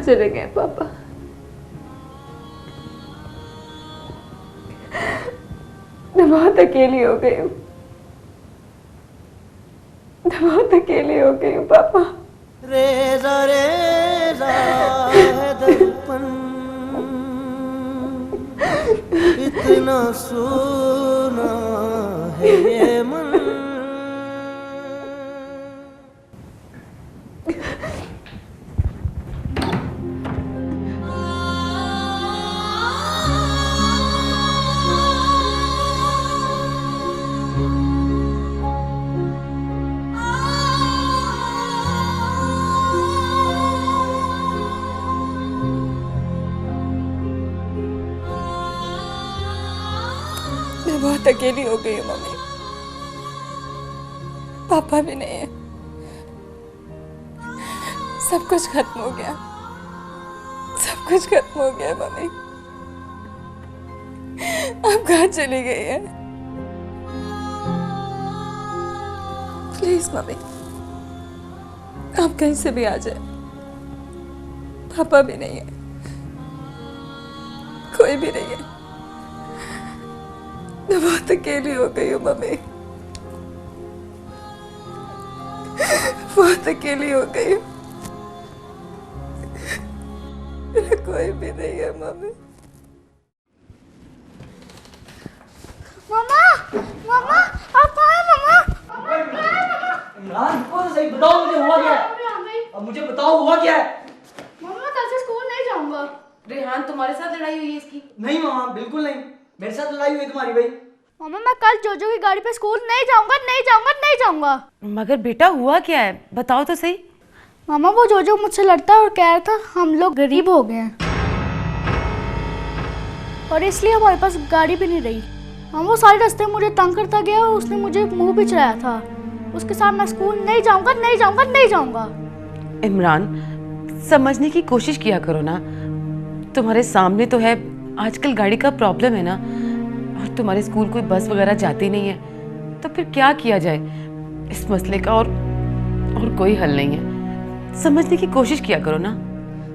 चले गए पापा? मैं बहुत अकेली हो गई हूँ, मैं बहुत अकेली हो गई हूँ पापा। रेजा है दर्पण, इतना सोना है ये मन। मैं बहुत अकेली हो गई हूँ मम्मी, पापा भी नहीं है, सब कुछ खत्म हो गया, सब कुछ खत्म हो गया मम्मी। आप कहाँ चली गई है? प्लीज मम्मी, आप कहीं से भी आ जाए, पापा भी नहीं है, कोई भी नहीं है, मैं बहुत अकेली हो गई हूँ मम्मी, बहुत अकेली हो गई हूँ, मेरा कोई भी नहीं है मम्मी। मामा, मामा, आप कहाँ हैं मामा? इमरान को सही बताओ मुझे हुआ क्या है? अब मुझे बताओ हुआ क्या है? मामा मैं कल से स्कूल नहीं जाऊंगा। रेहान तुम्हारे साथ लड़ाई हुई है इसकी? नहीं मामा, बिल्कुल नहीं, मेरे साथ लड़ाई हुई तुम्हारी भाई। मामा मैं कल जोजो की गाड़ी पे स्कूल नहीं जाऊंगा, नहीं जाऊंगा, नहीं जाऊंगा। मगर बेटा हुआ क्या है, बताओ तो सही। मामा वो जोजो मुझसे लड़ता है और कह रहा था हम लोग गरीब हो गए हैं और इसलिए हमारे पास गाड़ी भी नहीं रही। मामा वो सारे रास्ते मुझे तंग करता गया और उसने मुझे मुंह भी चढ़ाया था। उसके साथ मैं स्कूल नहीं जाऊंगा, नहीं जाऊंगा, नहीं जाऊंगा। इमरान समझने की कोशिश किया करो ना, तुम्हारे सामने तो है आजकल गाड़ी का प्रॉब्लम है ना, और तुम्हारे स्कूल कोई बस वगैरह जाती नहीं है, तो फिर क्या किया जाए इस मसले का, और कोई हल नहीं है। समझने की कोशिश किया करो ना।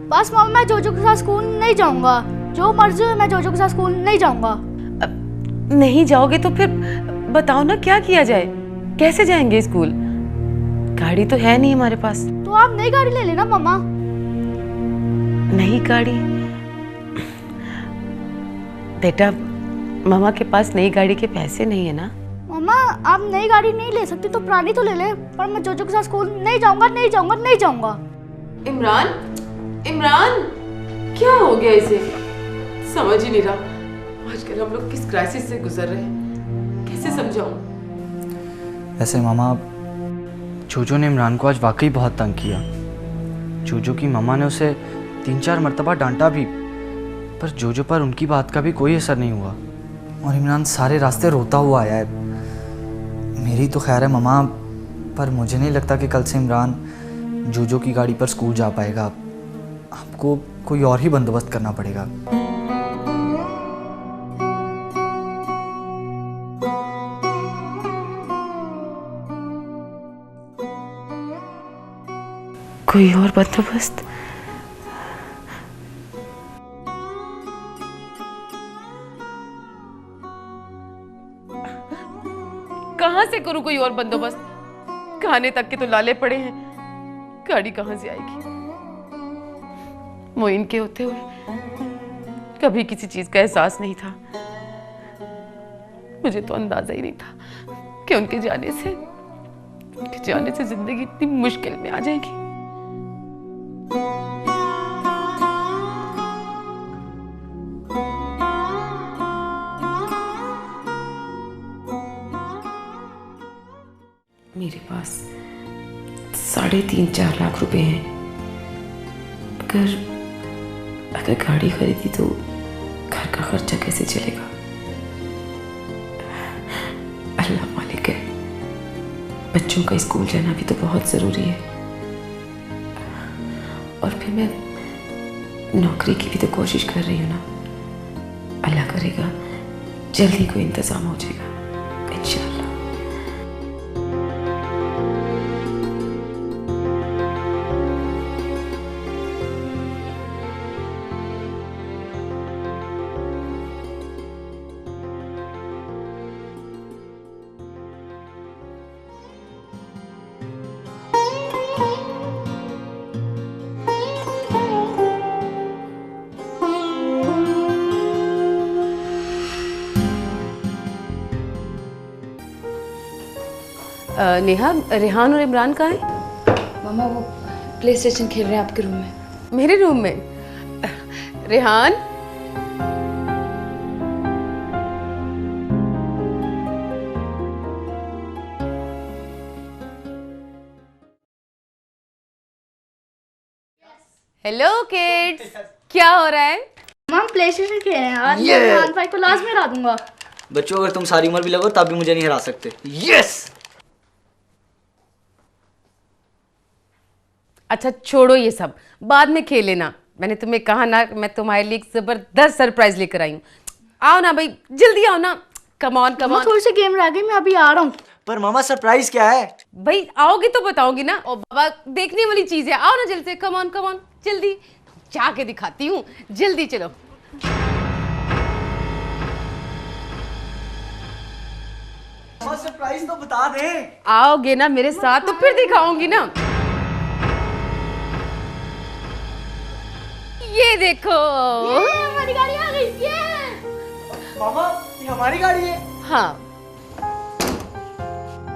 बस मामा मैं जोजो के साथ स्कूल नहीं जाऊंगा, जो मर्जी हो मैं जोजो के साथ स्कूल नहीं जाऊंगा। अब नहीं जाओगे तो फिर बताओ ना क्या किया जाए, कैसे जाएंगे स्कूल? गाड़ी तो है नहीं हमारे पास। तो आप नई गाड़ी ले लेना मामा। नई गाड़ी? बेटा मामा के पास नई गाड़ी के पैसे नहीं है ना। मामा आप नई गाड़ी नहीं ले सकती तो पुरानी तो ले ले, पर मैं जोजो के साथ स्कूल नहीं जाऊंगा, नहीं जाऊंगा, नहीं जाऊंगा। इमरान, इमरान क्या हो गया इसे? समझ ही नहीं रहा आजकल हम लोग किस क्राइसिस से गुजर रहे हैं, कैसे समझाऊं? वैसे मामा जोजो ने इमरान को आज वाकई बहुत तंग किया। जोजो की मामा ने उसे 3-4 मरतबा डांटा भी, पर जोजो पर उनकी बात का भी कोई असर नहीं हुआ और इमरान सारे रास्ते रोता हुआ आया है। मेरी तो खैर है मामा, पर मुझे नहीं लगता कि कल से इमरान जोजो की गाड़ी पर स्कूल जा पाएगा। आपको कोई और ही बंदोबस्त करना पड़ेगा। कोई और बंदोबस्त? कहां से करूं कोई और बंदोबस्त? खाने तक के तो लाले पड़े हैं, गाड़ी कहां से आएगी? मोइन के होते हुए कभी किसी चीज का एहसास नहीं था। मुझे तो अंदाजा ही नहीं था कि उनके जाने से जिंदगी इतनी मुश्किल में आ जाएगी। मेरे पास 3.5-4 लाख रुपए हैं। अगर गाड़ी खरीदी तो घर का खर्चा कैसे चलेगा? अल्लाह मालिक है, बच्चों का स्कूल जाना भी तो बहुत ज़रूरी है, और फिर मैं नौकरी की भी तो कोशिश कर रही हूँ ना। अल्लाह करेगा जल्द ही कोई इंतज़ाम हो जाएगा इंशाअल्लाह। नेहा, रेहान और इमरान कहाँ हैं? मामा वो प्ले स्टेशन खेल रहे हैं आपके रूम में। मेरे रूम में? रेहान, हेलो किड्स, क्या हो रहा है? हम प्ले स्टेशन खेल रहे हैं। आज मैं ये। इमरान भाई को लास्ट में हरा दूंगा। बच्चों अगर तुम सारी उम्र भी लगो तब भी मुझे नहीं हरा सकते। यस। अच्छा छोड़ो ये सब, बाद में खेल लेना। मैंने तुम्हें कहा ना, मैं तुम्हारे लिए एक जबरदस्त सरप्राइज लेकर आई हूँ। आओ ना भाई, जल्दी आओ ना। Come on come mama on. थोड़ी सी गेम रह गई, मैं अभी आ रहा हूँ। पर मामा सरप्राइज क्या है? भाई आओगी तो बताओगी ना। और बाबा देखने वाली चीज है, आओ ना जल्दी से। कम ऑन जल्दी, जाके दिखाती हूँ। जल्दी चलो। मामा सरप्राइज तो बता दे। आओगे ना मेरे साथ तो फिर दिखाऊंगी ना। ये देखो। हमारी गाड़ी आ गई। ये मामा ये हमारी गाड़ी है। हाँ,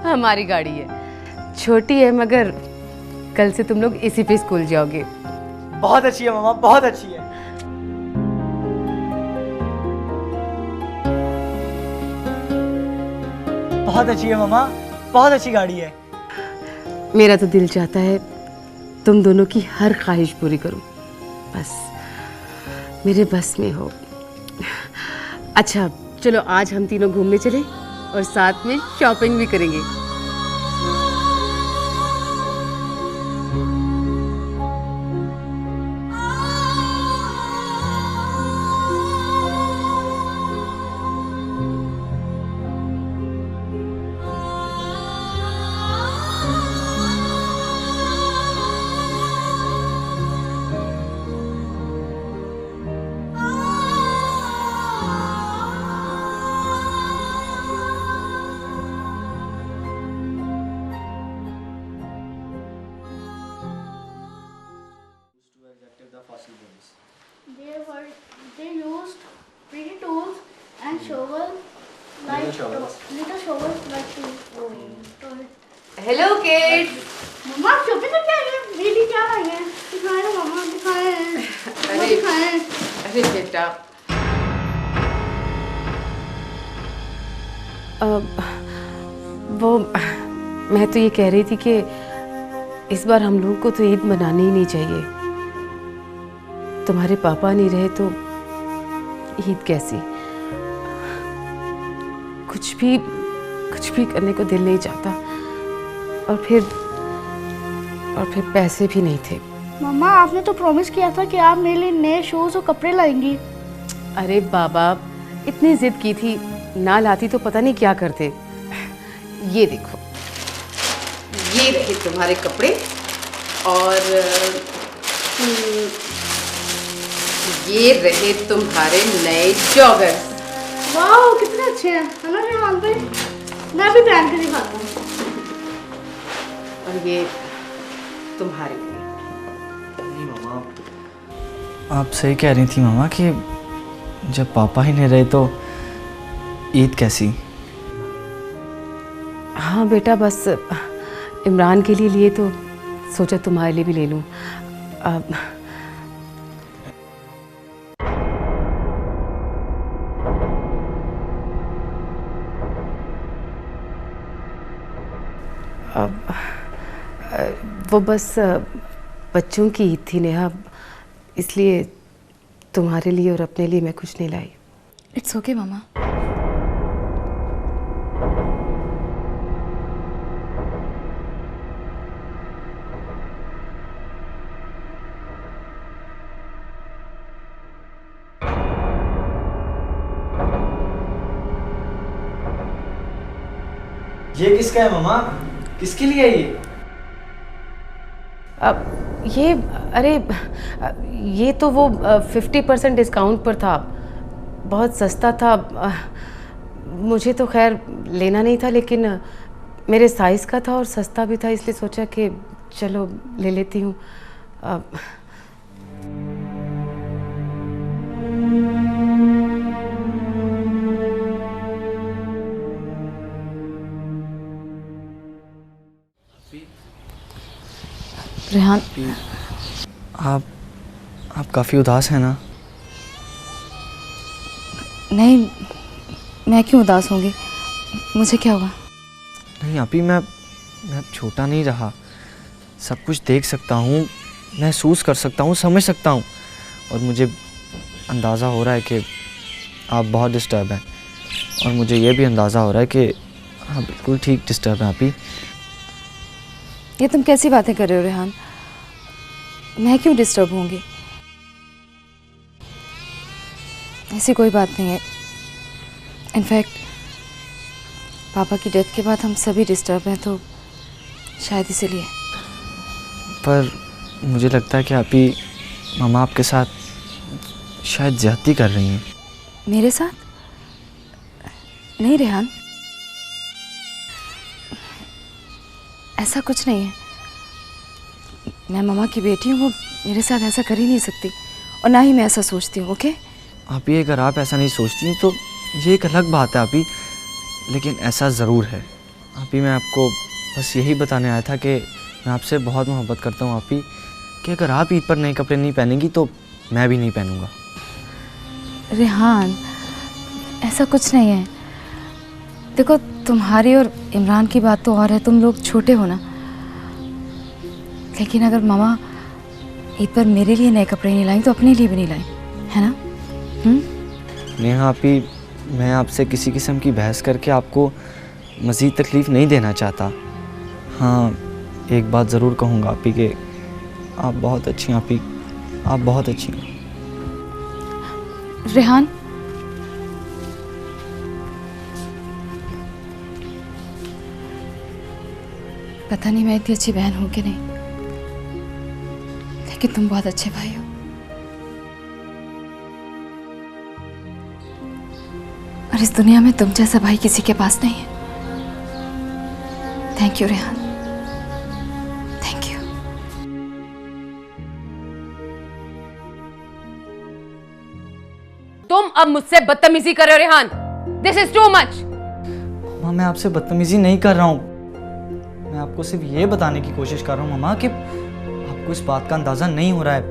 हमारी गाड़ी है। छोटी है मगर कल से तुम लोग इसी पे स्कूल जाओगे। बहुत अच्छी है मामा, बहुत अच्छी है। बहुत अच्छी है मामा, बहुत अच्छी गाड़ी है। मेरा तो दिल चाहता है तुम दोनों की हर ख्वाहिश पूरी करूं, बस मेरे बस में हो। अच्छा चलो, आज हम तीनों घूमने चले और साथ में शॉपिंग भी करेंगे। They used pretty tools and shovels like little shovels like to hello kids. मम्मा शॉपिंग करके आई हैं। मेरी क्या आई है? दिखाएं ना मम्मा, दिखाएं। अरे। दिखाएं। अरे बेटा, वो मैं तो ये कह रही थी कि इस बार हम लोगों को तो ईद मनानी ही नहीं चाहिए। तुम्हारे पापा नहीं रहे तो ईद कैसी? कुछ भी करने को दिल नहीं चाहता। और फिर पैसे भी नहीं थे। मम्मा आपने तो प्रॉमिस किया था कि आप मेरे लिए नए शूज और कपड़े लाएंगी। अरे बाबा, इतनी जिद की थी, ना लाती तो पता नहीं क्या करते। ये देखो, ये रहे तुम्हारे कपड़े और ये रहे तुम्हारे नए जॉगर्स। वाह कितने अच्छे हैं, है ना रेहान भाई? मैं भी पहन के दिखाता हूँ। और ये तुम्हारे लिए। नहीं मामा, आप सही कह रही थी मामा कि जब पापा ही नहीं रहे तो ईद कैसी? हाँ बेटा, बस इमरान के लिए तो सोचा तुम्हारे लिए भी ले लूँ। वो बस बच्चों की ईद थी नेहा, इसलिए तुम्हारे लिए और अपने लिए मैं कुछ नहीं लाई। इट्स ओके मामा। ये किसका है मामा? किसके लिए है ये? ये अरे ये तो वो 50% डिस्काउंट पर था, बहुत सस्ता था। मुझे तो खैर लेना नहीं था, लेकिन मेरे साइज़ का था और सस्ता भी था, इसलिए सोचा कि चलो ले लेती हूँ। रेहान, आप काफ़ी उदास हैं ना? नहीं, मैं क्यों उदास होंगी? मुझे क्या हुआ? नहीं आपी, मैं अब छोटा नहीं रहा। सब कुछ देख सकता हूँ, महसूस कर सकता हूँ, समझ सकता हूँ। और मुझे अंदाज़ा हो रहा है कि आप बहुत डिस्टर्ब हैं। और मुझे ये भी अंदाज़ा हो रहा है कि आप बिल्कुल ठीक डिस्टर्ब हैं आपी। ये तुम कैसी बातें कर रहे हो रेहान? मैं क्यों डिस्टर्ब होंगी? ऐसी कोई बात नहीं है। इनफैक्ट पापा की डेथ के बाद हम सभी डिस्टर्ब हैं, तो शायद इसीलिए। पर मुझे लगता है कि आपी मामा आपके साथ शायद ज्यादती कर रही हैं। मेरे साथ? नहीं रेहान, ऐसा कुछ नहीं है। मैं मामा की बेटी हूँ, वो मेरे साथ ऐसा कर ही नहीं सकती। और ना ही मैं ऐसा सोचती हूँ। ओके आपी, अगर आप ऐसा नहीं सोचती तो ये एक अलग बात है आपी, लेकिन ऐसा ज़रूर है। आपी, मैं आपको बस यही बताने आया था कि मैं आपसे बहुत मोहब्बत करता हूँ आपी, कि अगर आप ईद पर नए कपड़े नहीं पहनेंगी तो मैं भी नहीं पहनूंगा। रेहान, ऐसा कुछ नहीं है। देखो, तुम्हारी और इमरान की बात तो और है, तुम लोग छोटे हो ना। लेकिन अगर मामा ईद पर मेरे लिए नए कपड़े नहीं लाई तो अपने लिए भी नहीं लाई, है ना? नेहा आपी, मैं आपसे किसी किस्म की बहस करके आपको मज़ीद तकलीफ़ नहीं देना चाहता। हाँ, एक बात ज़रूर कहूँगा आपी कि आप बहुत अच्छी हैं आपी, आप बहुत अच्छी हैं। रेहान, पता नहीं मैं इतनी अच्छी बहन हूं कि नहीं, लेकिन तुम बहुत अच्छे भाई हो। और इस दुनिया में तुम जैसा भाई किसी के पास नहीं है। Thank you Rehan, thank you. तुम अब मुझसे बदतमीजी कर रहे हो रेहान। This is too much. मामा, मैं आपसे बदतमीजी नहीं कर रहा हूँ। मैं आपको सिर्फ ये बताने की कोशिश कर रहा हूँ मामा कि आपको इस बात का अंदाज़ा नहीं हो रहा है।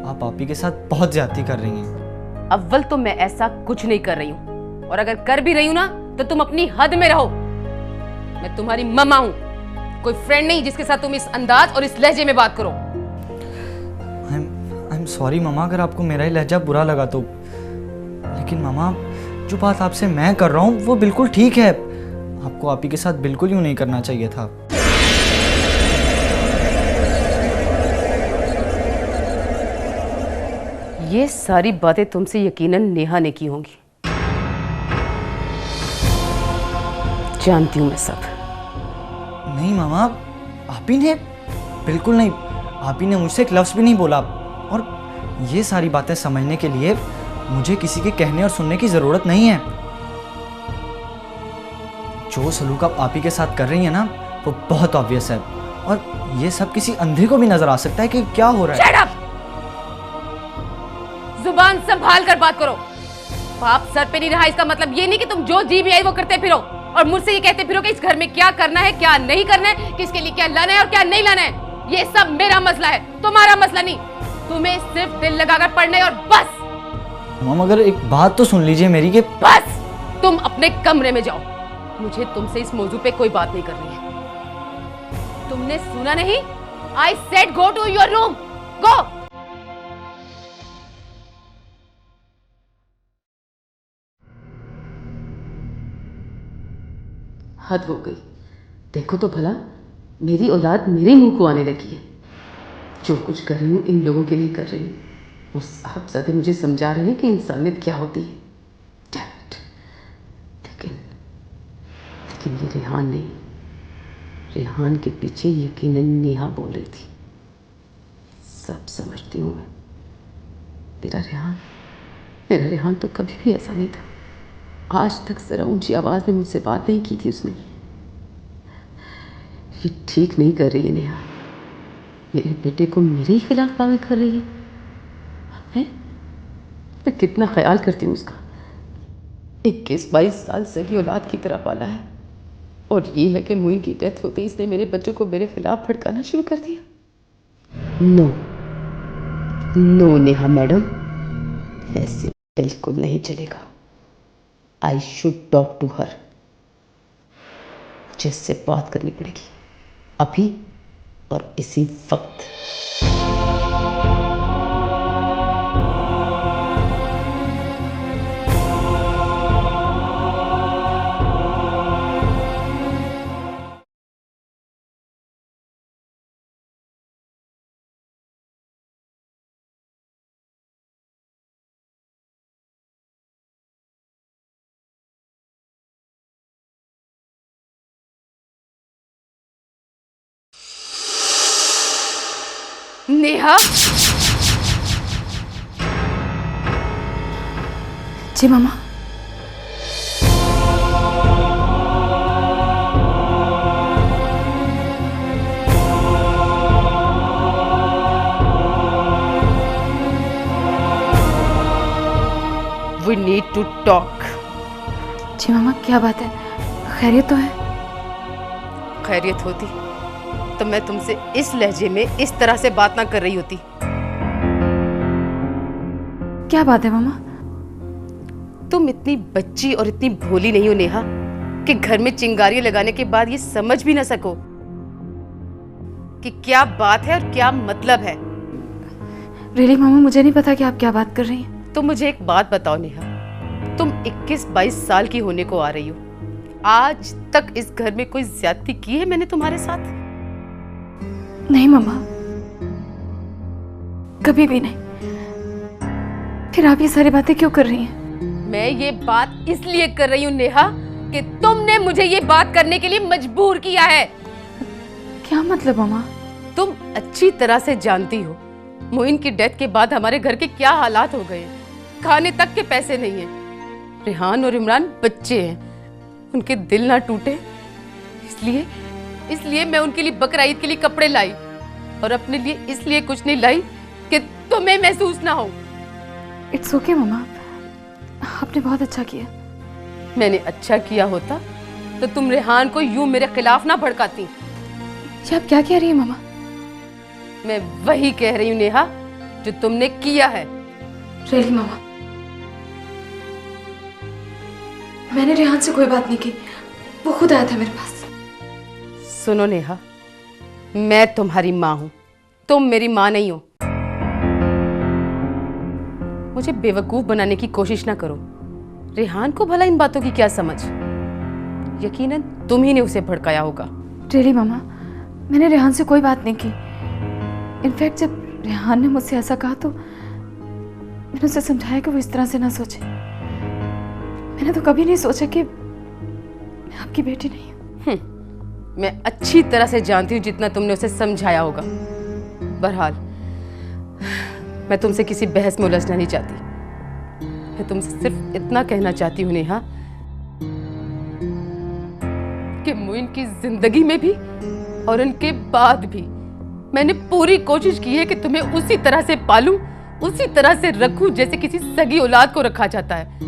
आप आपी के साथ बहुत ज्यादती कर रही हैं। अव्वल तो मैं ऐसा कुछ नहीं कर रही हूँ, और अगर कर भी रही हूँ ना तो तुम अपनी हद में रहो। मैं तुम्हारी मम्मा हूँ, कोई फ्रेंड नहीं जिसके साथ तुम इस अंदाज और इस लहजे में बात करो। आई एम सॉरी मामा, अगर आपको मेरा ही लहजा बुरा लगा तो। लेकिन मामा, जो बात आपसे मैं कर रहा हूँ वो बिल्कुल ठीक है। आपको आपी के साथ बिल्कुल यूँ नहीं करना चाहिए था। ये सारी बातें तुमसे यकीनन नेहा ने की होंगी। जानती हूं मैं सब। नहीं मामा, आपी ने बिल्कुल नहीं। आपी ने मुझसे एक लफ्ज़ भी नहीं बोला। और ये सारी बातें समझने के लिए मुझे किसी के कहने और सुनने की ज़रूरत नहीं है। जो सलूक आप आपी के साथ कर रही हैं ना, वो बहुत ऑब्वियस है। और ये सब किसी अंधे को भी नजर आ सकता है कि क्या हो रहा है। Shut up! जुबान संभाल कर बात करो। पाप सर पे नहीं रहा, इसका मतलब ये नहीं कि तुम जो जी भी आई वो करते फिरो और मुझसे ये कहते फिरो कि इस घर में क्या करना है, क्या नहीं करना है, किसके लिए क्या लाना है और क्या नहीं लाना है। ये सब मेरा मसला है, तुम्हारा मसला नहीं। तुम्हें सिर्फ दिल लगाकर पढ़ना है और बस। मम, अगर एक बात तो सुन लीजिए मेरी कि बस तुम अपने कमरे में जाओ। मुझे तुमसे इस मौजू पे कोई बात नहीं करनी है। तुमने सुना नहीं? I said go to your room. Go. हद हो गई। देखो तो भला, मेरी औलाद मेरे मुंह को आने लगी है। जो कुछ कर रही हूँ इन लोगों के लिए कर रही हूँ। वो साहबजादे मुझे समझा रहे हैं कि इंसानियत क्या होती है। लेकिन ये रेहान नहीं, रेहान के पीछे यकीनन नेहा बोल रही थी। सब समझती हूँ मैं। मेरा रेहान तो कभी भी ऐसा नहीं था। आज तक जरा ऊंची आवाज में मुझसे बात नहीं की थी उसने। ये ठीक नहीं कर रही है नेहा। मेरे बेटे को मेरे ही खिलाफ बातें कर रही है। मैं कितना ख्याल करती हूँ उसका। 21-22 साल से भी औलाद की तरह पाला है, और ये है कि मुई की डेथ होते ही इसने मेरे बच्चों को मेरे खिलाफ भड़काना शुरू कर दिया। नो नो नेहा मैडम, ऐसे बिल्कुल नहीं चलेगा। I should talk to her. मुझे इससे बात करनी पड़ेगी, अभी और इसी वक्त। नेहा, जी मामा। We need to talk. जी मामा, क्या बात है? खैरियत तो है? खैरियत होती तो मैं तुमसे इस लहजे में इस तरह से बात ना कर रही होती। क्या बात है मामा? तुम इतनी बच्ची और इतनी भोली नहीं हो नेहा कि घर में चिंगारियां लगाने के बाद ये समझ भी ना सको कि क्या बात है और क्या मतलब है। रियली मामा, मुझे नहीं पता कि आप क्या बात कर रही हैं। तो मुझे एक बात बताओ नेहा, तुम 21-22 साल की होने को आ रही हो, आज तक इस घर में कोई ज्यादती की है मैंने तुम्हारे साथ? नहीं मामा, कभी भी नहीं। फिर आप ये सारी बातें क्यों कर रही हैं? मैं ये बात इसलिए कर रही हूँ नेहा कि तुमने मुझे ये बात करने के लिए मजबूर किया है। क्या मतलब मामा? तुम अच्छी तरह से जानती हो मोइन की डेथ के बाद हमारे घर के क्या हालात हो गए। खाने तक के पैसे नहीं हैं। रेहान और इमरान बच्चे हैं, उनके दिल ना टूटे इसलिए मैं उनके लिए बकरा ईद के लिए कपड़े लाई और अपने लिए इसलिए कुछ नहीं लाई कि तुम्हें महसूस ना हो। इट्स ओके मामा, आपने बहुत अच्छा किया। मैंने अच्छा किया होता तो तुम रेहान को यूं मेरे खिलाफ ना भड़काती। ये आप क्या कह रही हैं मामा? मैं वही कह रही हूँ नेहा जो तुमने किया है। रियली मामा, मैंने रेहान से कोई बात नहीं की, वो खुद आया था मेरे पास। सुनो नेहा, मैं तुम्हारी माँ हूं, तुम मेरी माँ नहीं हो। मुझे बेवकूफ बनाने की कोशिश ना करो। रेहान को भला इन बातों की क्या समझ? यकीनन तुम ही ने उसे भड़काया होगा। रियली मामा, मैंने रेहान से कोई बात नहीं की। इनफैक्ट जब रेहान ने मुझसे ऐसा कहा तो मैंने उसे समझाया कि वो इस तरह से ना सोचे। मैंने तो कभी नहीं सोचा कि मैं आपकी बेटी नहीं हूं। मैं अच्छी तरह से जानती हूँ जितना तुमने उसे समझाया होगा। बहरहाल मैं तुमसे किसी बहस में उलझना नहीं चाहती। मैं तुमसे सिर्फ इतना कहना चाहती हूँ नेहा कि मोइन की जिंदगी में भी और उनके बाद भी मैंने पूरी कोशिश की है कि तुम्हें उसी तरह से पालूं, उसी तरह से रखूं जैसे किसी सगी औलाद को रखा जाता है।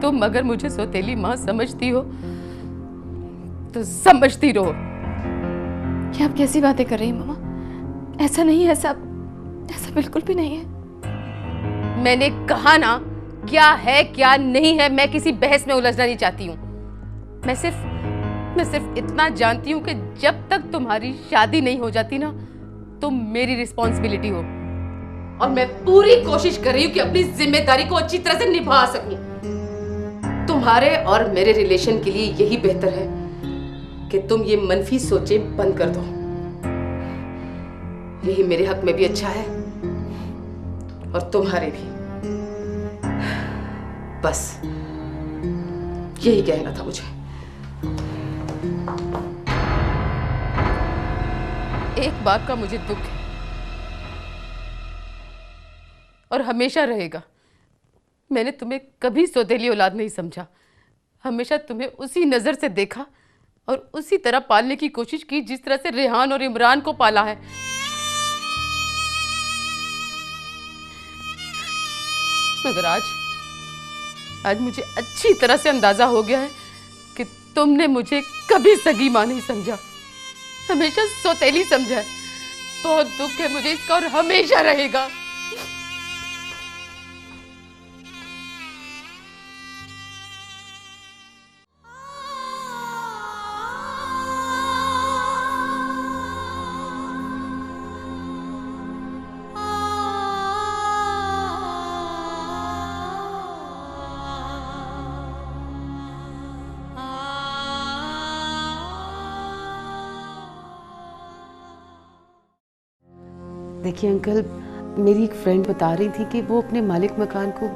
तुम अगर मुझे सौतेली माँ समझती हो तो समझती रहो। क्या आप कैसी बातें कर रही हैं मामा? ऐसा नहीं है, ऐसा बिल्कुल भी नहीं है। मैंने कहा ना, क्या है क्या नहीं है, मैं किसी बहस में उलझना नहीं चाहती हूँ। मैं सिर्फ इतना जानती हूँ कि जब तक तुम्हारी शादी नहीं हो जाती ना, तुम मेरी रिस्पॉन्सिबिलिटी हो और मैं पूरी कोशिश कर रही हूँ कि अपनी जिम्मेदारी को अच्छी तरह से निभा सकूं। तुम्हारे और मेरे रिलेशन के लिए यही बेहतर है कि तुम ये मनफी सोचें बंद कर दो। यही मेरे हक में भी अच्छा है और तुम्हारे भी। बस यही कहना था मुझे। एक बात का मुझे दुख है और हमेशा रहेगा। मैंने तुम्हें कभी सौतेली औलाद नहीं समझा। हमेशा तुम्हें उसी नजर से देखा और उसी तरह पालने की कोशिश की जिस तरह से रेहान और इमरान को पाला है। मगर आज मुझे अच्छी तरह से अंदाजा हो गया है कि तुमने मुझे कभी सगी मां नहीं समझा। हमेशा सौतेली समझा है। बहुत दुख है मुझे इसका और हमेशा रहेगा। देखिए अंकल, मेरी एक फ्रेंड बता रही थी कि वो अपने मालिक मकान को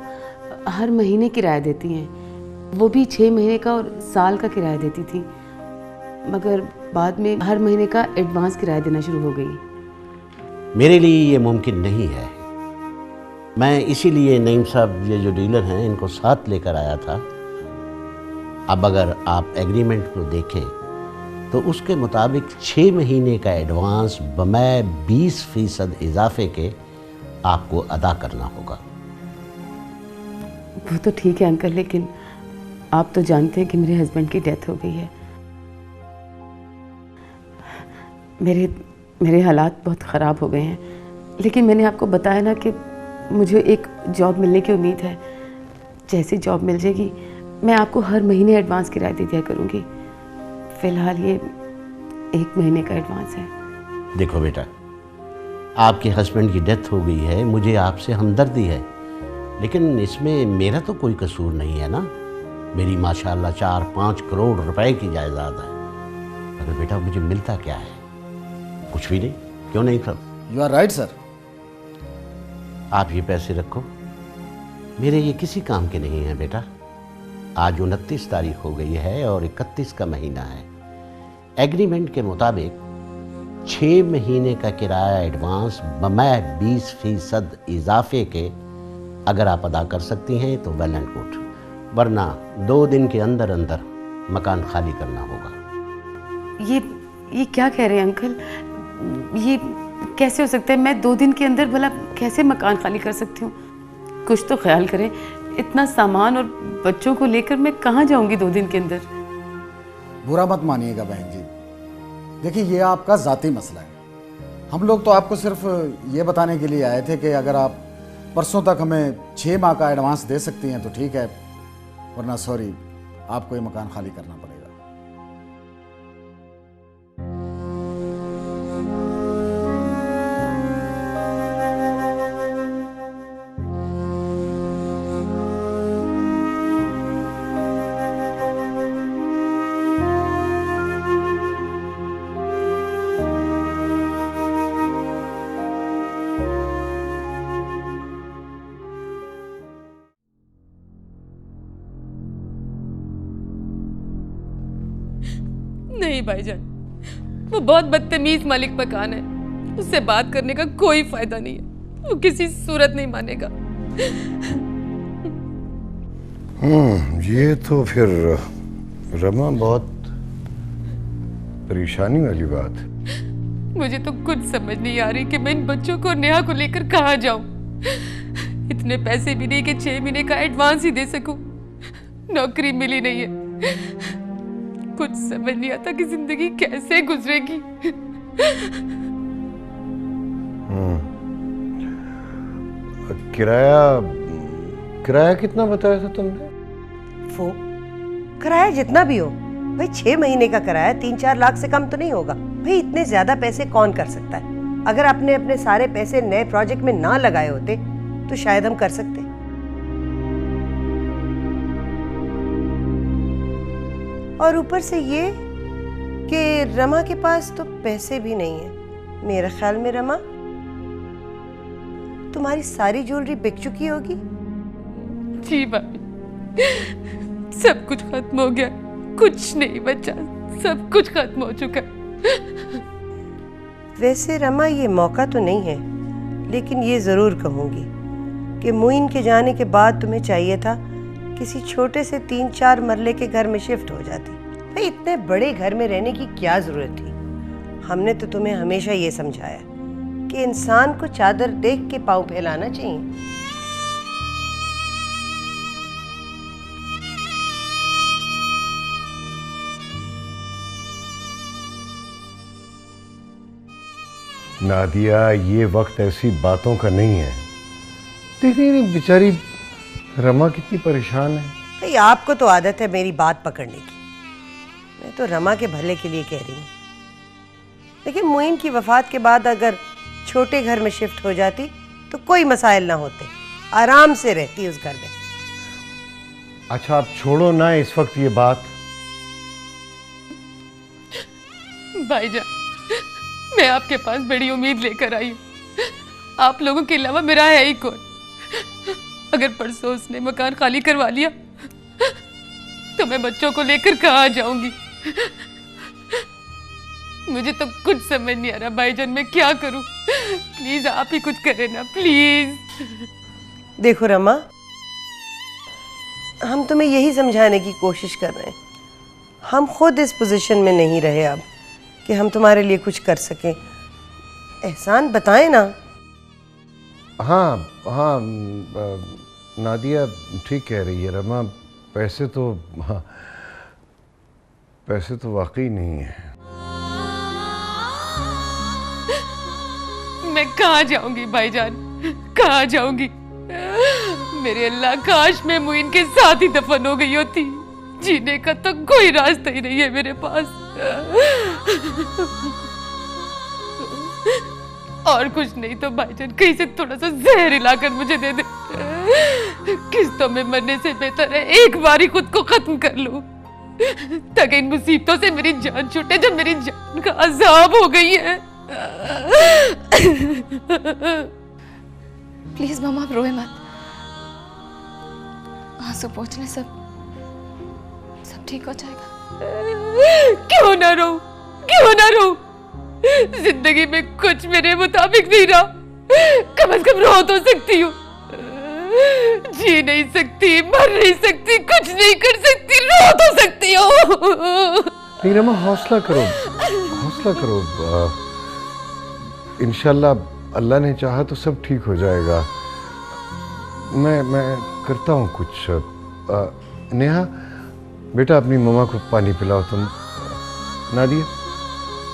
हर महीने किराया देती हैं। वो भी 6 महीने का और साल का किराया देती थी, मगर बाद में हर महीने का एडवांस किराया देना शुरू हो गई। मेरे लिए ये मुमकिन नहीं है। मैं इसीलिए नईम साहब ये जो डीलर हैं इनको साथ लेकर आया था। अब अगर आप एग्रीमेंट को देखें तो उसके मुताबिक 6 महीने का एडवांस बमै 20% इजाफे के आपको अदा करना होगा। वो तो ठीक है अंकल, लेकिन आप तो जानते हैं कि मेरे हस्बैंड की डेथ हो गई है। मेरे हालात बहुत ख़राब हो गए हैं, लेकिन मैंने आपको बताया ना कि मुझे एक जॉब मिलने की उम्मीद है। जैसी जॉब मिल जाएगी मैं आपको हर महीने एडवांस किराया दे दिया करूँगी। फ़िलहाल ये 1 महीने का एडवांस है। देखो बेटा, आपके हस्बैंड की डेथ हो गई है, मुझे आपसे हमदर्दी है, लेकिन इसमें मेरा तो कोई कसूर नहीं है ना। मेरी माशाल्लाह 4-5 करोड़ रुपए की जायदाद है, मगर बेटा मुझे मिलता क्या है? कुछ भी नहीं। क्यों नहीं sir? You are right sir. आप ये पैसे रखो, मेरे ये किसी काम के नहीं हैं बेटा। आज 29 तारीख हो गई है और 31 का महीना है। एग्रीमेंट के मुताबिक 6 महीने का किराया एडवांस बमै 20% इजाफे के अगर आप अदा कर सकती हैं तो वेल एंड गुड, वरना 2 दिन के अंदर अंदर मकान खाली करना होगा। ये क्या कह रहे हैं अंकल? ये कैसे हो सकता है? मैं 2 दिन के अंदर भला कैसे मकान खाली कर सकती हूँ? कुछ तो ख्याल करें। इतना सामान और बच्चों को लेकर मैं कहाँ जाऊंगी 2 दिन के अंदर? बुरा मत मानिएगा बहन जी, देखिए ये आपका ज़ाती मसला है। हम लोग तो आपको सिर्फ ये बताने के लिए आए थे कि अगर आप परसों तक हमें 6 माह का एडवांस दे सकती हैं तो ठीक है, वरना सॉरी, आपको ये मकान खाली करना पड़ेगा। नहीं भाईजान, वो बहुत बदतमीज मालिक मकान है। उससे बात करने का कोई फायदा नहीं है, वो किसी सूरत नहीं मानेगा। ये तो फिर रमा बहुत परेशानी वाली बात है। मुझे तो कुछ समझ नहीं आ रही कि मैं इन बच्चों को नेहा को लेकर कहाँ जाऊं। इतने पैसे भी नहीं कि 6 महीने का एडवांस ही दे सकूं। नौकरी मिली नहीं है, कुछ समझ नहीं आता कि जिंदगी कैसे गुजरेगी। किराया कितना बताया था तुमने? वो किराया जितना भी हो भाई, 6 महीने का किराया 3-4 लाख से कम तो नहीं होगा भाई। इतने ज्यादा पैसे कौन कर सकता है? अगर आपने अपने सारे पैसे नए प्रोजेक्ट में ना लगाए होते तो शायद हम कर सकते। और ऊपर से ये कि रमा के पास तो पैसे भी नहीं है। मेरे ख्याल में रमा, तुम्हारी सारी ज्वेलरी बिक चुकी होगी। जी भाभी, सब कुछ खत्म हो गया, कुछ नहीं बचा, सब कुछ खत्म हो चुका। वैसे रमा, ये मौका तो नहीं है, लेकिन ये जरूर कहूंगी कि मुइन के जाने के बाद तुम्हें चाहिए था किसी छोटे से 3-4 मरले के घर में शिफ्ट हो जाती। भाई इतने बड़े घर में रहने की क्या जरूरत थी? हमने तो तुम्हें हमेशा ये समझाया कि इंसान को चादर देख के पाँव फैलाना चाहिए। नादिया, ये वक्त ऐसी बातों का नहीं है। देख नहीं बेचारी रमा कितनी परेशान है। भाई आपको तो आदत है मेरी बात पकड़ने की। मैं तो रमा के भले के लिए कह रही हूँ। लेकिन मोइन की वफात के बाद अगर छोटे घर में शिफ्ट हो जाती तो कोई मसाइल ना होते, आराम से रहती उस घर में। अच्छा आप छोड़ो ना इस वक्त ये बात। भाईजान, मैं आपके पास बड़ी उम्मीद लेकर आई हूँ। आप लोगों के अलावा मेरा है ही कौन? अगर परसों उसने मकान खाली करवा लिया तो मैं बच्चों को लेकर कहाँ जाऊंगी? मुझे तो कुछ समझ नहीं आ रहा भाईजान, मैं क्या करूं? प्लीज आप ही कुछ करें ना, प्लीज। देखो रमा, हम तुम्हें यही समझाने की कोशिश कर रहे हैं। हम खुद इस पोजीशन में नहीं रहे अब कि हम तुम्हारे लिए कुछ कर सकें। एहसान बताएं ना। हाँ हाँ, नादिया ठीक कह रही है रमा। पैसे तो, हाँ, पैसे तो वाकई नहीं है। मैं कहाँ जाऊंगी भाईजान, कहाँ जाऊंगी? मेरे अल्लाह, काश मैं मोइन के साथ ही दफन हो गई होती। जीने का तो कोई रास्ता ही नहीं है मेरे पास। और कुछ नहीं तो भाईजान कहीं से थोड़ा सा जहर हिलाकर मुझे दे दे। किस्तों में मरने से बेहतर है एक बार ही खुद को खत्म कर लूं, ताकि इन मुसीबतों से मेरी जान छूटे जो मेरी जान का अजाब हो गई है। प्लीज मामा, आप रोए मत। आंसू पोंछने सब ठीक हो जाएगा। क्यों ना रो, क्यों ना रो? जिंदगी में कुछ मेरे मुताबिक नहीं रहा, कम से कम रो तो सकती हूँ। जी नहीं सकती, मर नहीं सकती, कुछ नहीं कर सकती, रो तो सकती हूँ। नहीं रमा, हौसला करो, हौसला करो। इंशाल्लाह अल्लाह ने चाहा तो सब ठीक हो जाएगा। मैं करता हूँ कुछ। नेहा बेटा, अपनी मम्मा को पानी पिलाओ तुम। नादिया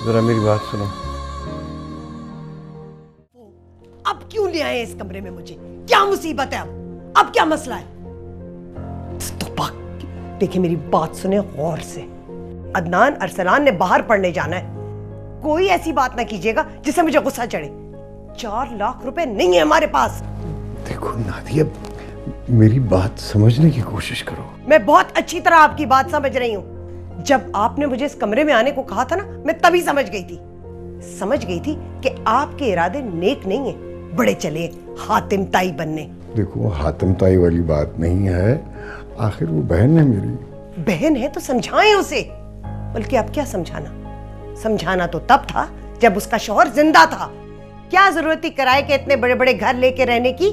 जरा मेरी बात सुनो। अब क्यों ले आए इस कमरे में मुझे? क्या मुसीबत है? अब क्या मसला है? देखिए मेरी बात सुने गौर से। अदनान अरसलान ने बाहर पढ़ने जाना है। कोई ऐसी बात ना कीजिएगा जिससे मुझे गुस्सा चढ़े। 4 लाख रुपए नहीं है हमारे पास। देखो नादिया, मेरी बात समझने की कोशिश करो। मैं बहुत अच्छी तरह आपकी बात समझ रही हूँ। जब आपने मुझे इस कमरे में आने को कहा था ना, मैं तभी समझ गई थी कि आपके इरादे नेक नहीं है, बड़े चले हातिम ताई बनने। देखो हातिम ताई वाली बात नहीं है, आखिर वो बहन है मेरी। बहन है तो समझाएं उसे। बल्कि अब क्या समझाना तो तब था जब उसका शौहर जिंदा था। क्या जरूरत थी किराए के इतने बड़े बड़े घर लेके रहने की,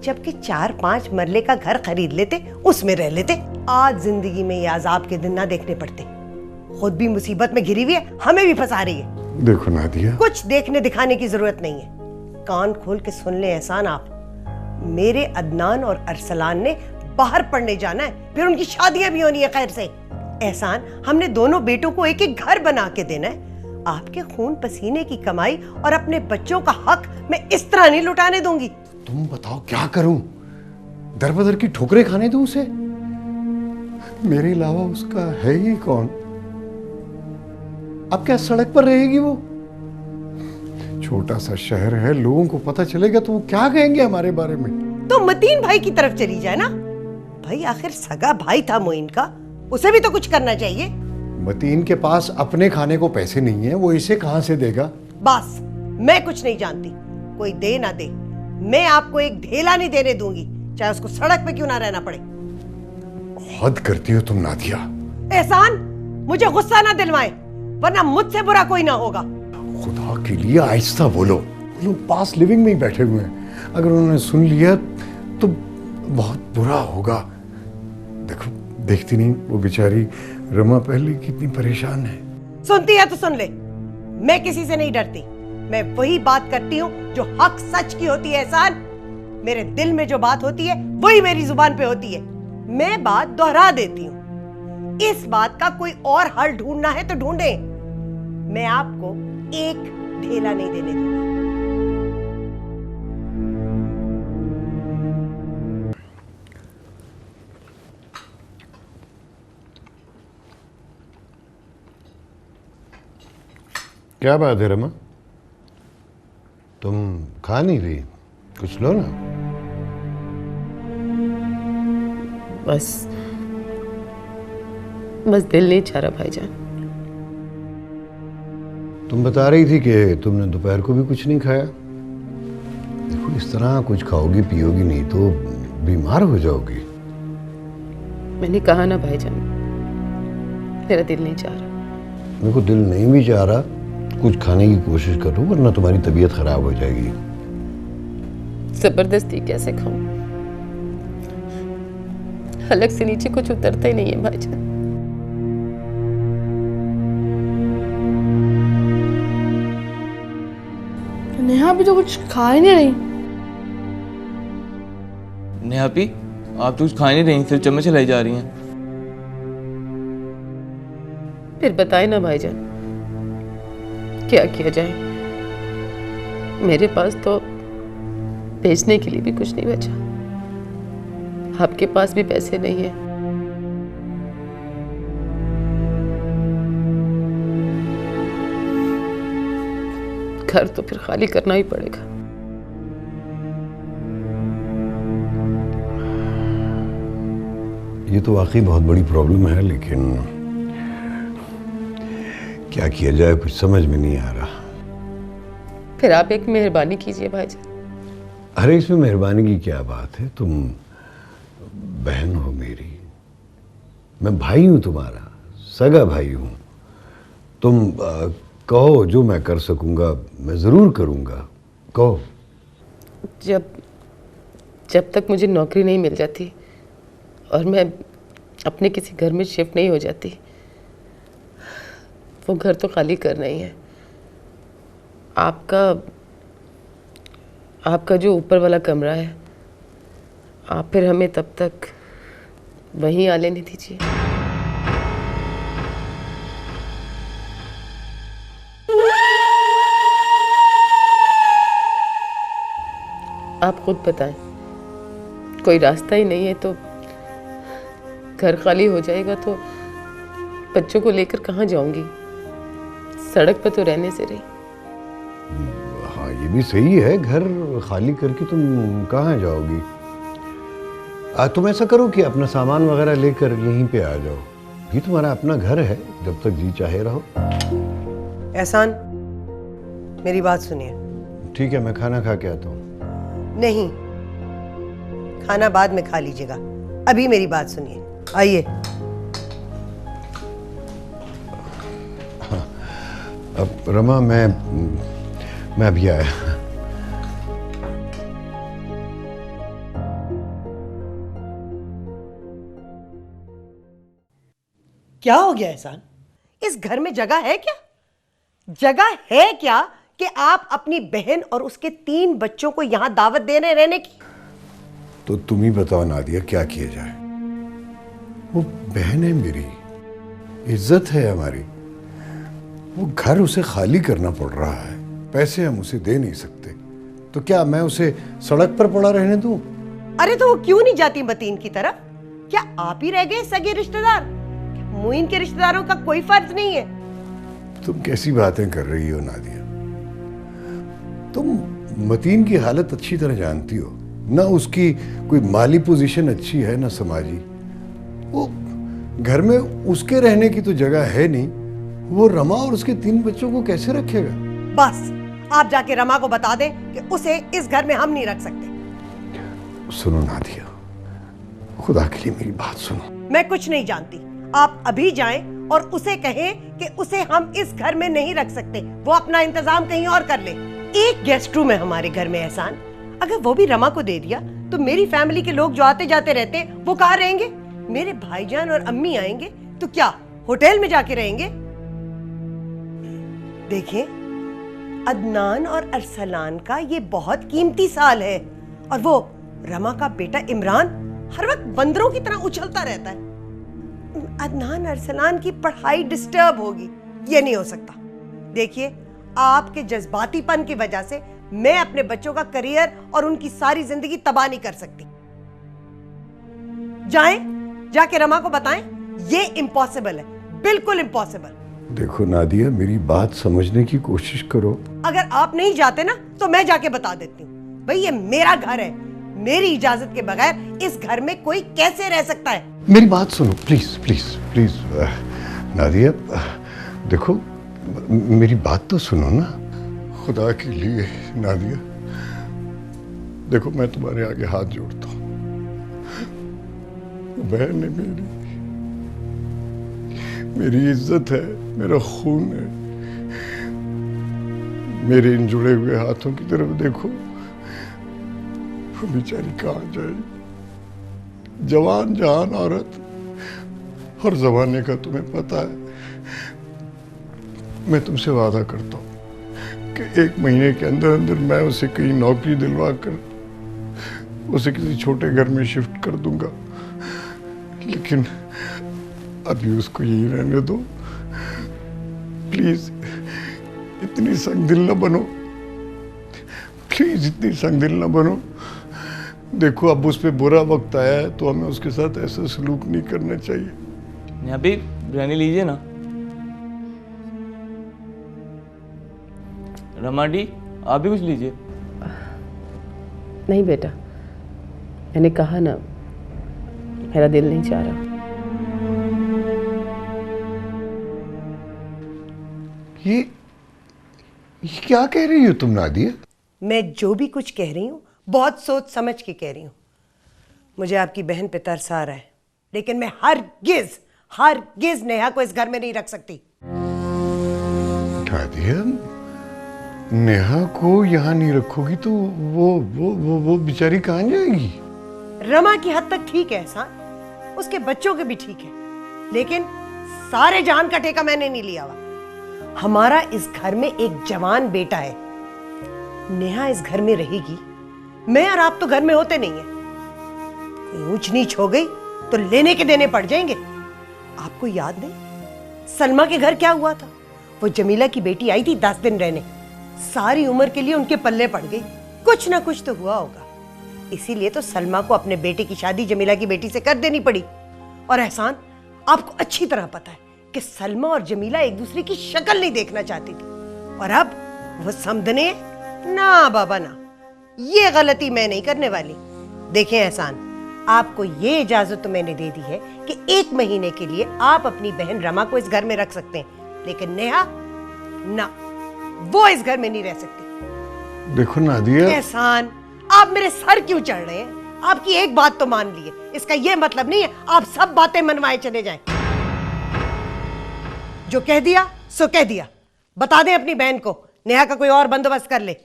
जबकि 4-5 मरले का घर खरीद लेते, उसमें रह लेते। आज जिंदगी में ये अजाब के दिन ना देखने पड़ते। खुद भी मुसीबत में घिरी हुई है, हमें भी फंसा रही है। देखो नादिया, कुछ देखने दिखाने की जरूरत नहीं है। कान खोल के सुन ले एहसान, आप मेरे अदनान और अरसलान ने बाहर पढ़ने जाना है, फिर उनकी शादियां भी होनी है खैर से। एहसान, हमने दोनों बेटों को एक एक घर बना के देना है। आपके खून पसीने की कमाई और अपने बच्चों का हक मैं इस तरह नहीं लुटाने दूंगी। तुम बताओ क्या करूं? दर बदर की ठोकरें खाने दूं उसे? मेरे अलावा उसका है ही कौन? अब क्या सड़क पर रहेगी वो? छोटा सा शहर है, लोगों को पता चलेगा तो वो क्या कहेंगे हमारे बारे में? तो मतीन भाई की तरफ चली जाए ना। भाई आखिर सगा भाई था मोइन का, उसे भी तो कुछ करना चाहिए। मतीन के पास अपने खाने को पैसे नहीं है, वो इसे कहां से देगा? बस मैं कुछ नहीं जानती, कोई दे ना दे, मैं आपको एक ढेला नहीं देने दूंगी, चाहे उसको सड़क पे क्यों ना रहना पड़े। हद करती हो तुम नादिया। एहसान, मुझे गुस्सा ना दिलवाए, वरना मुझसे बुरा कोई ना होगा। खुदा के लिए आहिस्ता बोलो, वो लोग पास लिविंग में ही बैठे हुए हैं। अगर उन्होंने सुन लिया तो बहुत बुरा होगा। देखो, देखती नहीं वो बेचारी रमा पहले कितनी परेशान है। सुनती है तो सुन ले, मैं किसी से नहीं डरती। मैं वही बात करती हूँ जो हक सच की होती है। एहसान, मेरे दिल में जो बात होती है वही मेरी जुबान पे होती है। मैं बात दोहरा देती हूँ। इस बात का कोई और हल ढूंढना है तो ढूंढे। मैं आपको 1 ढेला नहीं देने दूंगी। क्या बात है रमा, तुम खा नहीं रही? कुछ लो ना। बस दिल नहीं चाह रहा भाईजान। तुम बता रही थी कि तुमने दोपहर को भी कुछ नहीं खाया। देखो इस तरह कुछ खाओगी पियोगी नहीं तो बीमार हो जाओगी। मैंने कहा ना भाईजान, मेरा दिल नहीं चाह रहा। मेरे को दिल नहीं भी चाह रहा, कुछ खाने की कोशिश करो वरना तुम्हारी तबीयत खराब हो जाएगी। जबरदस्ती कैसे खाऊं? हलक से नीचे कुछ उतरता ही नहीं है भाईजान। नेहा भी तो कुछ खा ही नहीं रही। नेहा पी, आप तो कुछ खा नहीं रही, सिर्फ चम्मच चलाई जा रही हैं। फिर बताए ना भाईजान, क्या किया जाए? मेरे पास तो बेचने के लिए भी कुछ नहीं बचा। आपके पास भी पैसे नहीं है। घर तो फिर खाली करना ही पड़ेगा। ये तो वाकई बहुत बड़ी प्रॉब्लम है, लेकिन क्या किया जाए कुछ समझ में नहीं आ रहा। फिर आप एक मेहरबानी कीजिए भाईजान। अरे इसमें मेहरबानी की क्या बात है, तुम बहन हो मेरी, मैं भाई हूं तुम्हारा, सगा भाई हूं। तुम कहो, जो मैं कर सकूंगा मैं जरूर करूंगा, कहो। जब तक मुझे नौकरी नहीं मिल जाती और मैं अपने किसी घर में शिफ्ट नहीं हो जाती, वो घर तो खाली करना ही है। आपका जो ऊपर वाला कमरा है, आप फिर हमें तब तक वहीं आ लेने दीजिए। आप खुद बताएं, कोई रास्ता ही नहीं है तो घर खाली हो जाएगा तो बच्चों को लेकर कहाँ जाऊंगी? सड़क पर तो रहने से रही। हाँ ये भी सही है, घर खाली करके तुम कहाँ जाओगी? तुम ऐसा करो कि अपना सामान वगैरह लेकर यहीं पे आ जाओ। ये तुम्हारा अपना घर है, जब तक जी चाहे रहो। एहसान, मेरी बात सुनिए। ठीक है, मैं खाना खा के आता हूँ। नहीं, खाना बाद में खा लीजिएगा, अभी मेरी बात सुनिए। आइए। अब रमा, मैं अभी आया। क्या हो गया एहसान? इस घर में जगह है क्या? जगह है क्या कि आप अपनी बहन और उसके 3 बच्चों को यहां दावत दे रहे रहने की? तो तुम ही बताओ नादिया, क्या किया जाए? वो बहन है मेरी, इज्जत है हमारी। वो घर उसे खाली करना पड़ रहा है, पैसे हम उसे दे नहीं सकते, तो क्या मैं उसे सड़क पर पड़ा रहने दूं? अरे तो वो क्यों नहीं जाती मतीन की तरफ? क्या आप ही रह गए सगे रिश्तेदार? मोइन के रिश्तेदारों का कोई फर्ज नहीं है? तुम कैसी बातें कर रही हो नादिया? तुम मतीन की हालत अच्छी तरह जानती हो ना, उसकी कोई माली पोजीशन अच्छी है ना समाजी। वो घर में उसके रहने की तो जगह है नहीं, वो रमा और उसके 3 बच्चों को कैसे रखेगा? बस आप जाके रमा को बता दें कि उसे इस घर में हम नहीं रख सकते। सुनो नादिया, खुदा के लिए मेरी बात सुनो। मैं कुछ नहीं जानती, आप अभी जाएं और उसे कहें कि उसे हम इस घर में नहीं रख सकते, वो अपना इंतजाम कहीं और कर ले। एक गेस्ट रूम है हमारे घर में एहसान, अगर वो भी रमा को दे दिया तो मेरी फैमिली के लोग जो आते जाते रहते हैं वो कहाँ रहेंगे? मेरे भाईजान और अम्मी आएंगे तो क्या होटल में जाके रहेंगे? देखिए, अदनान और अरसलान का ये बहुत कीमती साल है और वो रमा का बेटा इमरान हर वक्त बंदरों की तरह उछलता रहता है। अदनान अरसलान की पढ़ाई डिस्टर्ब होगी, ये नहीं हो सकता। देखिए, आपके जज्बातीपन की वजह से मैं अपने बच्चों का करियर और उनकी सारी जिंदगी तबाह नहीं कर सकती। जाएं, जाके रमा को बताएं, ये इम्पॉसिबल है, बिल्कुल इम्पॉसिबल। देखो नादिया, मेरी बात समझने की कोशिश करो। अगर आप नहीं जाते ना तो मैं जाके बता देती हूँ। भाई ये मेरा घर है, मेरी इजाजत के बगैर इस घर में कोई कैसे रह सकता है? मेरी बात सुनो प्लीज प्लीज प्लीज। नादिया देखो, मेरी बात तो सुनो ना, खुदा के लिए। नादिया देखो, मैं तुम्हारे आगे हाथ जोड़ता हूँ। बहन है मेरी इज्जत है, मेरा खून है। मेरे इन जुड़े हुए हाथों की तरफ देखो, वो बेचारी कहाँ जाएगी? जवान जहान औरत, और जमाने का तुम्हें पता है। मैं तुमसे वादा करता हूँ कि 1 महीने के अंदर अंदर मैं उसे कहीं नौकरी दिलवा कर उसे किसी छोटे घर में शिफ्ट कर दूंगा। लेकिन अभी उसको यही रहने दो प्लीज। इतनी संगदिल न बनो प्लीज, इतनी संगदिल न बनो। देखो अब उस पे बुरा वक्त आया है तो हमें उसके साथ ऐसा सलूक नहीं करना चाहिए। यहाँ भी बिरयानी लीजिए ना। रमाडी, आप भी कुछ लीजिए। नहीं बेटा, मैंने कहा ना, मेरा दिल नहीं चाह रहा। ये क्या कह रही हो तुम नादिया? मैं जो भी कुछ कह रही हूँ बहुत सोच समझ के कह रही हूँ। मुझे आपकी बहन पे तरस आ रहा है, लेकिन मैं हरगिज नेहा को इस घर में नहीं रख सकती। नादिया, नेहा को यहाँ नहीं रखोगी तो वो बेचारी कहाँ जाएगी? रमा की हद तक ठीक है एहसान, उसके बच्चों के भी ठीक है, लेकिन सारे जहान का ठेका मैंने नहीं लिया हुआ। हमारा इस घर में एक जवान बेटा है। नेहा इस घर में रहेगी, मैं और आप तो घर में होते नहीं है। कोई ऊंच नीच हो गई तो लेने के देने पड़ जाएंगे। आपको याद नहीं सलमा के घर क्या हुआ था? वो जमीला की बेटी आई थी 10 दिन रहने, सारी उम्र के लिए उनके पल्ले पड़ गई। कुछ ना कुछ तो हुआ होगा, इसीलिए तो सलमा को अपने बेटे की शादी जमीला की बेटी से कर देनी पड़ी। और एहसान, आपको अच्छी तरह पता है कि सलमा और जमीला एक दूसरे की शक्ल नहीं देखना चाहती थी, और अब वो समझने ना बाबा ना, ये गलती मैं नहीं करने वाली। देखें एहसान, आपको ये इजाजत तो मैंने दे दी है कि 1 महीने के लिए आप अपनी बहन रमा को इस घर में रख सकते हैं, लेकिन नेहा ना, वो इस घर में नहीं रह सकती। देखो नादिया, एहसान, आप मेरे सर क्यों चढ़ रहे हैं? आपकी एक बात तो मान ली है, इसका यह मतलब नहीं है आप सब बातें मनवाए चले जाएं। जो कह दिया सो कह दिया। बता दें अपनी बहन को नेहा का कोई और बंदोबस्त कर ले।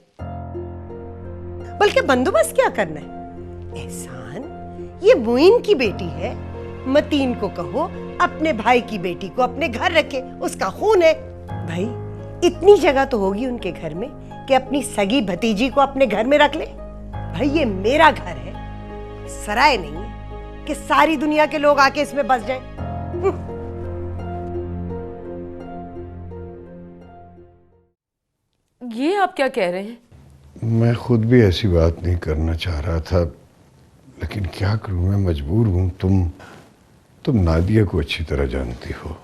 बल्कि बंदोबस्त क्या करना है एहसान, ये मुइन की बेटी है, मतीन को कहो अपने भाई की बेटी को अपने घर रखे, उसका खून है। भाई इतनी जगह तो होगी उनके घर में कि अपनी सगी भतीजी को अपने घर में रख ले। भाई ये मेरा घर है, सराय नहीं है कि सारी दुनिया के लोग आके इसमें बस जाएं। ये आप क्या कह रहे हैं? मैं खुद भी ऐसी बात नहीं करना चाह रहा था, लेकिन क्या करूं, मैं मजबूर हूं। तुम नादिया को अच्छी तरह जानती हो।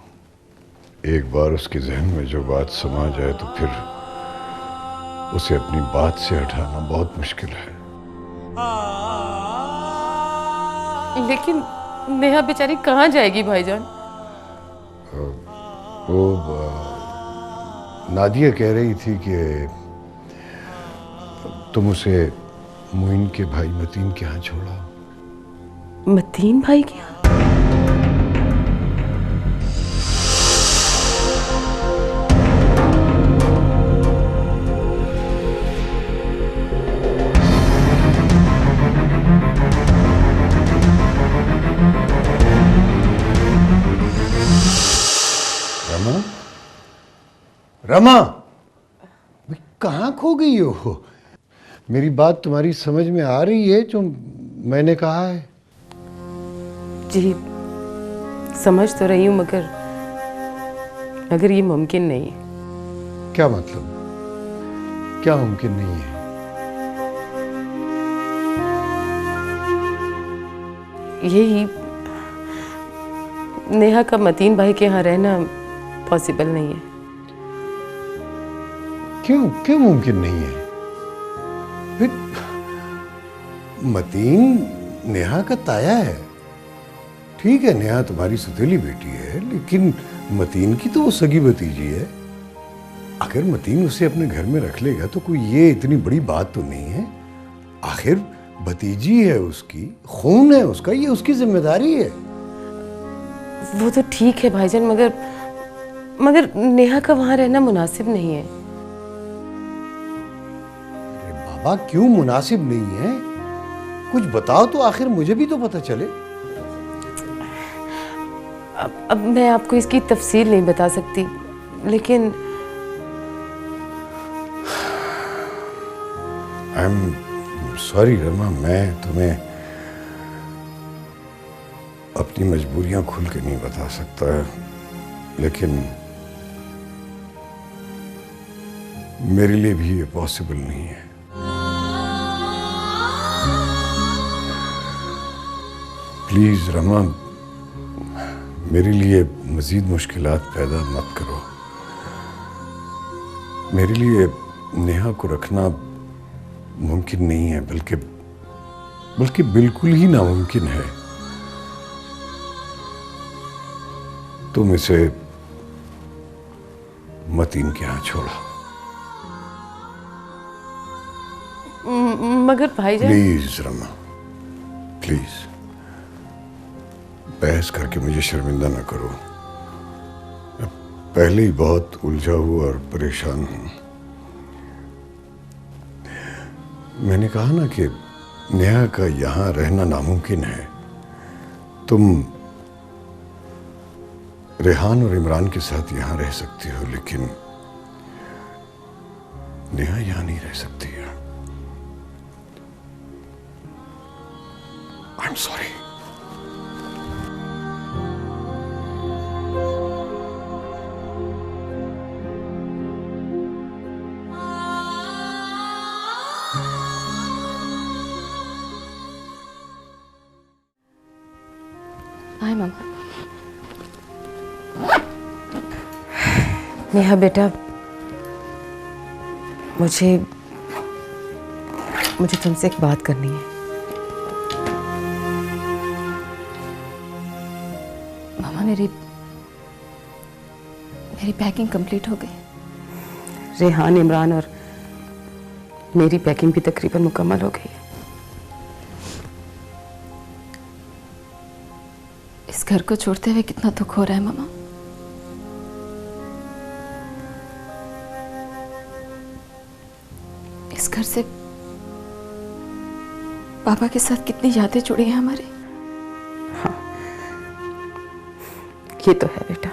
एक बार उसके जहन में जो बात समा जाए तो फिर उसे अपनी बात से हटाना बहुत मुश्किल है। लेकिन नेहा बेचारी कहाँ जाएगी भाईजान? वो नादिया कह रही थी कि तुम उसे मुइन के भाई मतीन के यहाँ छोड़ा। मतीन भाई के यहाँ? रमा, रमा, कहाँ खो गई हो? मेरी बात तुम्हारी समझ में आ रही है जो मैंने कहा है? जी समझ तो रही हूँ, मगर ये मुमकिन नहीं है। क्या मतलब? क्या मुमकिन नहीं है? यही नेहा का मतीन भाई के यहाँ रहना पॉसिबल नहीं है। क्यों क्यों मुमकिन नहीं है? फिर मतीन नेहा का ताया है। ठीक है, नेहा तुम्हारी सौतेली बेटी है, लेकिन मतीन की तो वो सगी भतीजी है। अगर मतीन उसे अपने घर में रख लेगा तो कोई ये इतनी बड़ी बात तो नहीं है। आखिर भतीजी है उसकी, खून है उसका, ये उसकी जिम्मेदारी है। वो तो ठीक है भाईजान, मगर नेहा का वहां रहना मुनासिब नहीं है। अरे बाबा, क्यों मुनासिब नहीं है? कुछ बताओ तो, आखिर मुझे भी तो पता चले। अब मैं आपको इसकी तफसील नहीं बता सकती, लेकिन आई एम सॉरी रमा, मैं तुम्हें अपनी मजबूरियां खुल के नहीं बता सकता, लेकिन मेरे लिए भी ये पॉसिबल नहीं है। प्लीज रमा, मेरे लिए मजीद मुश्किलात पैदा मत करो। मेरे लिए नेहा को रखना मुमकिन नहीं है, बल्कि बिल्कुल ही नामुमकिन है। तुम इसे मतीन के यहाँ छोड़ा। मगर भाईजान, प्लीज रमा, प्लीज बहस करके मुझे शर्मिंदा न करो। मैं पहले ही बहुत उलझा हुआ और परेशान हूं। मैंने कहा ना कि नेहा का यहां रहना नामुमकिन है। तुम रेहान और इमरान के साथ यहां रह सकती हो, लेकिन नेहा यहां नहीं रह सकती है। I am sorry. हाय मामा। नेहा बेटा, मुझे तुमसे एक बात करनी है। मामा, मेरी पैकिंग कंप्लीट हो गई। रेहान, इमरान और मेरी पैकिंग भी तकरीबन मुकम्मल हो गई है। इस घर को छोड़ते हुए कितना दुख हो रहा है मामा। इस घर से पापा के साथ कितनी यादें जुड़ी हैं हमारी। हाँ, ये तो है बेटा,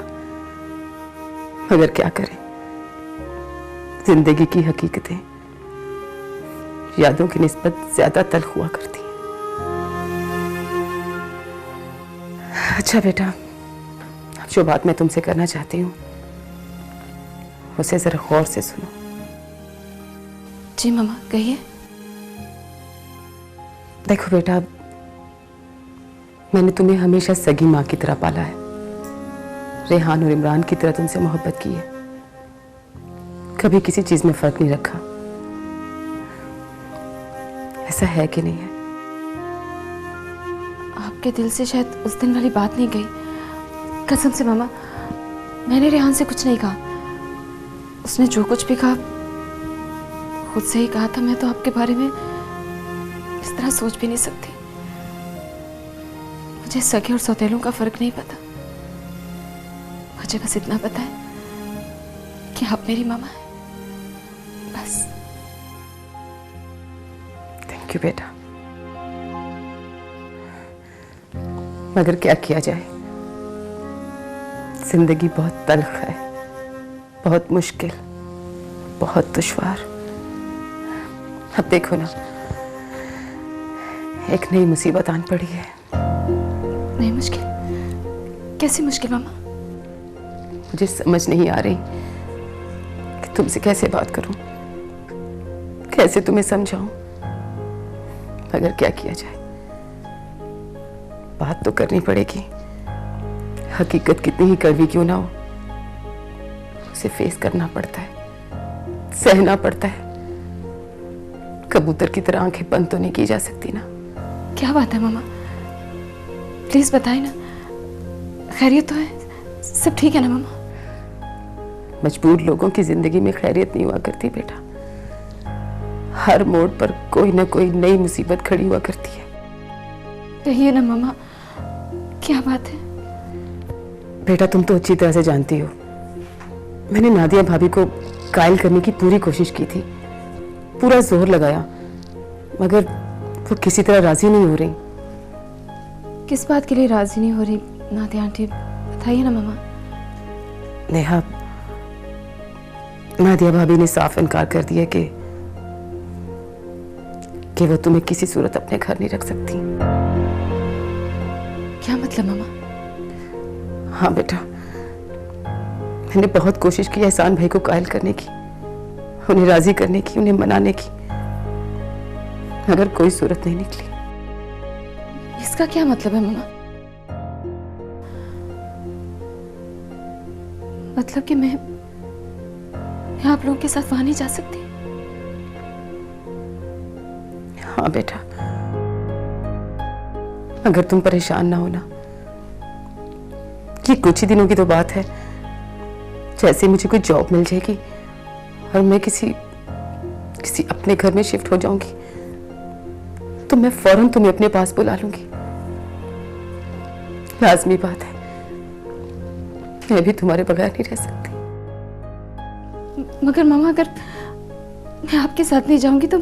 मगर क्या करें, जिंदगी की हकीकतें यादों की निस्बत ज्यादा तल्ख हुआ करती हैं। अच्छा बेटा, अब जो बात मैं तुमसे करना चाहती हूँ उसे जरा गौर से सुनो। जी मामा, कहिए। देखो बेटा, मैंने तुम्हें हमेशा सगी माँ की तरह पाला है। रेहान और इमरान की तरह तुमसे मोहब्बत की है, कभी किसी चीज में फर्क नहीं रखा। ऐसा है कि नहीं है? आपके दिल से शायद उस दिन वाली बात नहीं गई। कसम से मामा, मैंने रेहान से कुछ नहीं कहा। उसने जो कुछ भी कहा खुद से ही कहा था। मैं तो आपके बारे में इस तरह सोच भी नहीं सकती। मुझे सगे और सौतेलों का फर्क नहीं पता। मुझे बस इतना पता है कि आप मेरी मामा हैं, बस। थैंक यू बेटा, मगर क्या किया जाए, जिंदगी बहुत तल्ख है, बहुत मुश्किल, बहुत दुश्वार। अब देखो ना, एक नई मुसीबत आन पड़ी है। नहीं, मुश्किल? कैसी मुश्किल मामा? मुझे समझ नहीं आ रही कि तुमसे कैसे बात करूं। कैसे तुम्हें समझाऊं, मगर क्या किया जाए, बात तो करनी पड़ेगी। हकीकत कितनी ही कड़वी क्यों ना हो, उसे फेस करना पड़ता है, सहना पड़ता है। कबूतर की तरह आंखें बंद तो नहीं की जा सकती ना। क्या बात है मामा, प्लीज बताइए ना, खैरियत तो है, सब ठीक है ना मामा? मजबूर लोगों की जिंदगी में खैरियत नहीं हुआ करती बेटा। हर मोड़ पर कोई ना कोई नई मुसीबत खड़ी हुआ करती है। कहिए ना मामा, क्या बात है? बेटा तुम तो अच्छी तरह से जानती हो, मैंने नादिया भाभी को कायल करने की पूरी कोशिश की थी, पूरा जोर लगाया, मगर वो किसी तरह राजी नहीं हो रही। किस बात के लिए राजी नहीं हो रही नादिया आंटी, बताइए ना मामा। नेहा, नादिया भाभी ने साफ इनकार कर दिया कि वो तुम्हें किसी सूरत अपने घर नहीं रख सकती। क्या मतलब मामा? हाँ बेटा, मैंने बहुत कोशिश की एहसान भाई को कायल करने की, उन्हें राजी करने की, उन्हें मनाने की, मगर कोई सूरत नहीं निकली। इसका क्या मतलब है मामा? मतलब कि मैं आप लोगों के साथ वहां नहीं जा सकती? हाँ बेटा, अगर तुम परेशान ना हो ना, ये कुछ ही दिनों की तो बात है, जैसे मुझे कोई जॉब मिल जाएगी और मैं किसी अपने घर में शिफ्ट हो जाऊंगी, तो मैं फौरन तुम्हें अपने पास बुला लूंगी। लाजमी बात है, मैं भी तुम्हारे बगैर नहीं रह सकती। मगर मामा, अगर मैं आपके साथ नहीं जाऊंगी तो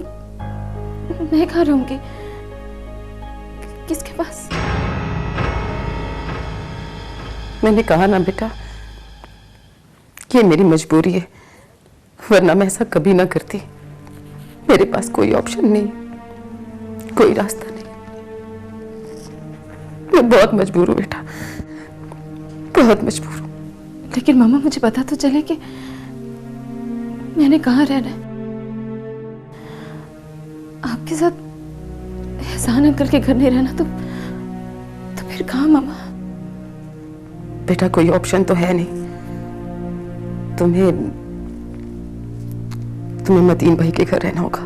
मैं कहाँ रहूंगी, किसके पास? मैंने कहा ना बेटा, ये मेरी मजबूरी है, वरना मैं ऐसा कभी ना करती। मेरे पास कोई ऑप्शन नहीं, कोई रास्ता नहीं। मैं बहुत मजबूर हूँ बेटा, बहुत मजबूर हूँ। लेकिन मामा, मुझे पता तो चले कि मैंने कहाँ रहना है। आपके साथ एहसान अंकल के घर नहीं रहना तो फिर कहाँ मामा? बेटा कोई ऑप्शन तो है नहीं, तुम्हें मतीन भाई के घर रहना होगा।